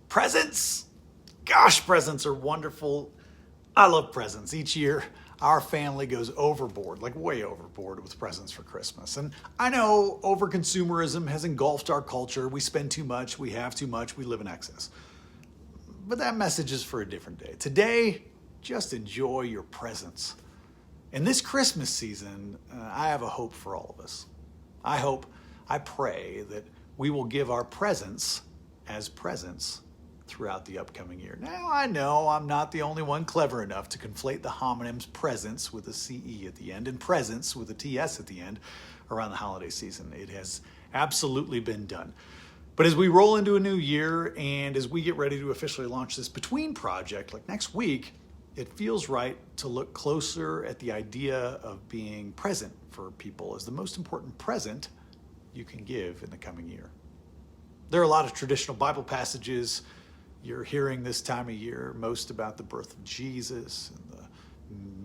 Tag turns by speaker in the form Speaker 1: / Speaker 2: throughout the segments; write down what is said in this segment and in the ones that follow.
Speaker 1: Presents! Gosh, presents are wonderful. I love presents. Each year, our family goes overboard, like way overboard with presents for Christmas. And I know overconsumerism has engulfed our culture. We spend too much, we have too much, we live in excess. But that message is for a different day. Today, just enjoy your presents. In this Christmas season, I have a hope for all of us. I pray that we will give our presents as presents throughout the upcoming year. Now, I know I'm not the only one clever enough to conflate the homonyms presents with a CE at the end and presents with a TS at the end around the holiday season. It has absolutely been done. But as we roll into a new year and as we get ready to officially launch this Between project, like next week, it feels right to look closer at the idea of being present for people as the most important present you can give in the coming year. There are a lot of traditional Bible passages you're hearing this time of year, most about the birth of Jesus and the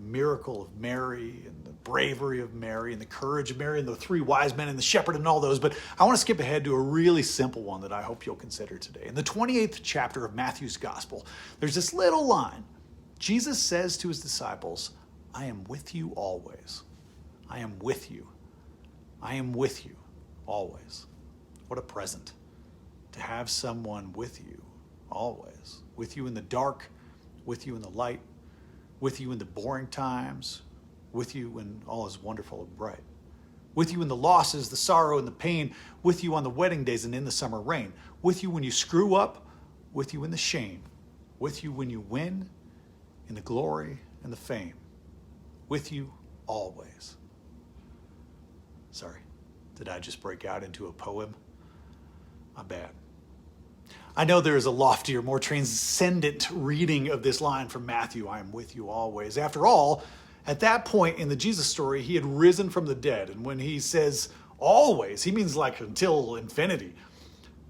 Speaker 1: miracle of Mary and the bravery of Mary and the courage of Mary and the three wise men and the shepherd and all those. But I want to skip ahead to a really simple one that I hope you'll consider today. In the 28th chapter of Matthew's gospel, there's this little line. Jesus says to his disciples, I am with you always. I am with you. I am with you always. What a present to have someone with you always. With you in the dark, with you in the light, with you in the boring times, with you when all is wonderful and bright. With you in the losses, the sorrow, and the pain, with you on the wedding days and in the summer rain, with you when you screw up, with you in the shame, with you when you win, in the glory and the fame, with you always. Sorry, did I just break out into a poem? My bad. I know there is a loftier, more transcendent reading of this line from Matthew, I am with you always. After all, at that point in the Jesus story, he had risen from the dead. And when he says always, he means like until infinity.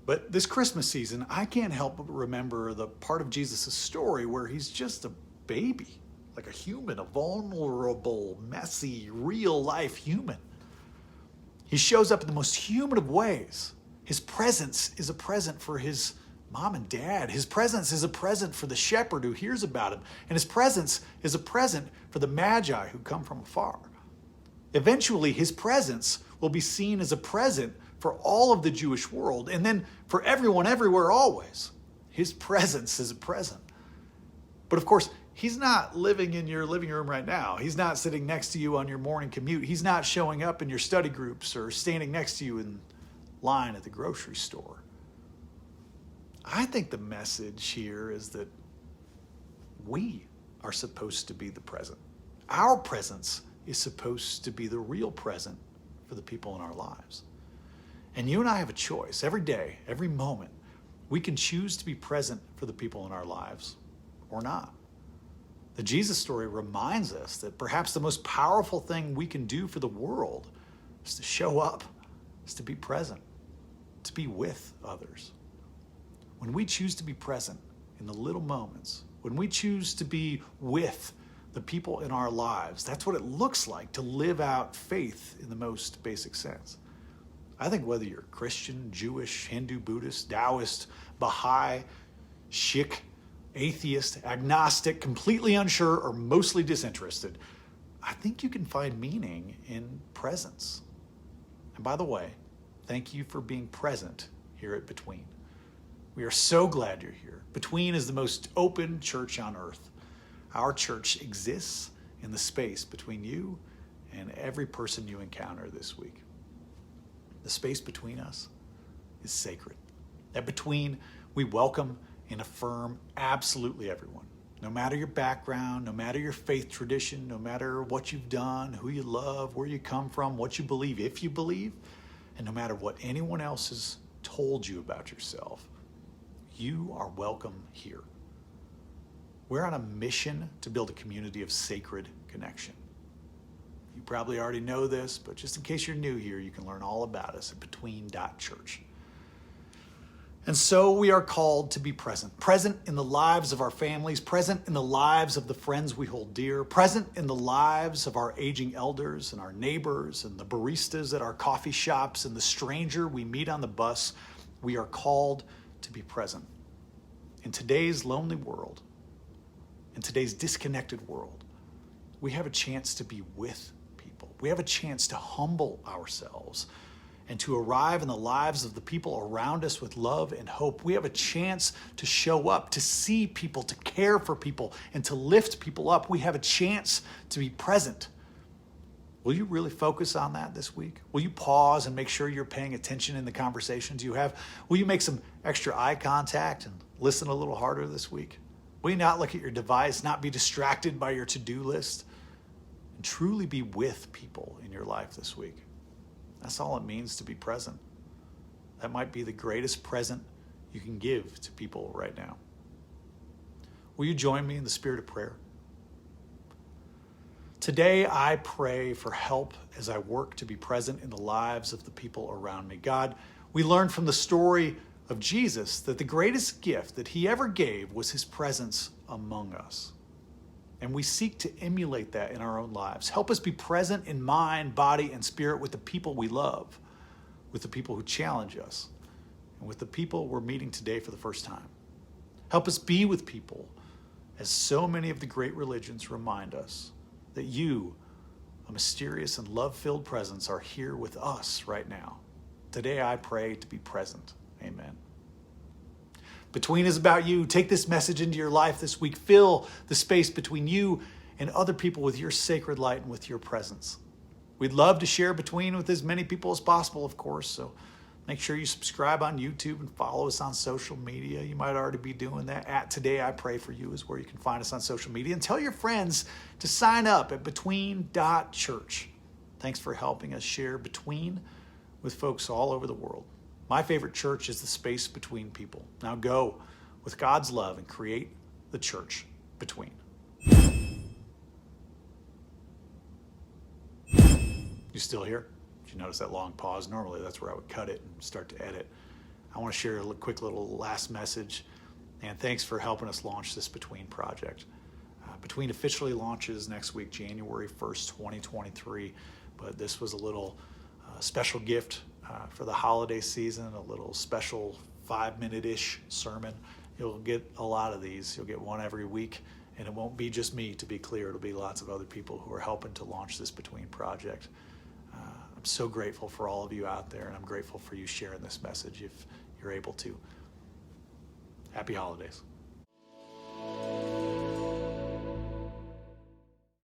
Speaker 1: But this Christmas season, I can't help but remember the part of Jesus' story where he's just a baby, like a human, a vulnerable, messy, real life human. He shows up in the most human of ways. His presence is a present for his mom and dad. His presence is a present for the shepherd who hears about him. And his presence is a present for the magi who come from afar. Eventually, his presence will be seen as a present for all of the Jewish world. And then for everyone, everywhere, always. His presence is a present. But of course, he's not living in your living room right now. He's not sitting next to you on your morning commute. He's not showing up in your study groups or standing next to you in line at the grocery store. I think the message here is that we are supposed to be the present. Our presence is supposed to be the real present for the people in our lives. And you and I have a choice every day, every moment. We can choose to be present for the people in our lives or not. The Jesus story reminds us that perhaps the most powerful thing we can do for the world is to show up, is to be present, to be with others. When we choose to be present in the little moments, when we choose to be with the people in our lives, that's what it looks like to live out faith in the most basic sense. I think whether you're Christian, Jewish, Hindu, Buddhist, Taoist, Baha'i, Sikh, atheist, agnostic, completely unsure, or mostly disinterested, I think you can find meaning in presence. And by the way, thank you for being present here at Between. We are so glad you're here. Between is the most open church on earth. Our church exists in the space between you and every person you encounter this week. The space between us is sacred. At Between, we welcome and affirm absolutely everyone. No matter your background, no matter your faith tradition, no matter what you've done, who you love, where you come from, what you believe, if you believe, and no matter what anyone else has told you about yourself, you are welcome here. We're on a mission to build a community of sacred connection. You probably already know this, but just in case you're new here, you can learn all about us at between.church. And so we are called to be present. Present in the lives of our families, present in the lives of the friends we hold dear, present in the lives of our aging elders and our neighbors and the baristas at our coffee shops and the stranger we meet on the bus. We are called to be present. In today's lonely world, in today's disconnected world, we have a chance to be with people. We have a chance to humble ourselves and to arrive in the lives of the people around us with love and hope. We have a chance to show up, to see people, to care for people, and to lift people up. We have a chance to be present. Will you really focus on that this week? Will you pause and make sure you're paying attention in the conversations you have? Will you make some extra eye contact and listen a little harder this week? Will you not look at your device, not be distracted by your to-do list, and truly be with people in your life this week? That's all it means to be present. That might be the greatest present you can give to people right now. Will you join me in the spirit of prayer? Today, I pray for help as I work to be present in the lives of the people around me. God, we learned from the story of Jesus that the greatest gift that he ever gave was his presence among us. And we seek to emulate that in our own lives. Help us be present in mind, body, and spirit with the people we love, with the people who challenge us, and with the people we're meeting today for the first time. Help us be with people, as so many of the great religions remind us, that you, a mysterious and love-filled presence, are here with us right now. Today I pray to be present. Amen. Between is about you. Take this message into your life this week. Fill the space between you and other people with your sacred light and with your presence. We'd love to share Between with as many people as possible, of course, so make sure you subscribe on YouTube and follow us on social media. You might already be doing that. At Today I Pray For You is where you can find us on social media. And tell your friends to sign up at between.church. Thanks for helping us share Between with folks all over the world. My favorite church is the space between people. Now go with God's love and create the church between. You still here? Did you notice that long pause? Normally that's where I would cut it and start to edit. I want to share a quick little last message, and thanks for helping us launch this Between project. Between officially launches next week, January 1st, 2023, but this was a little special gift for the holiday season, a little special 5-minute-ish sermon. You'll get a lot of these. You'll get one every week, and it won't be just me, to be clear. It'll be lots of other people who are helping to launch this Between project. I'm so grateful for all of you out there, and I'm grateful for you sharing this message if you're able to. Happy holidays.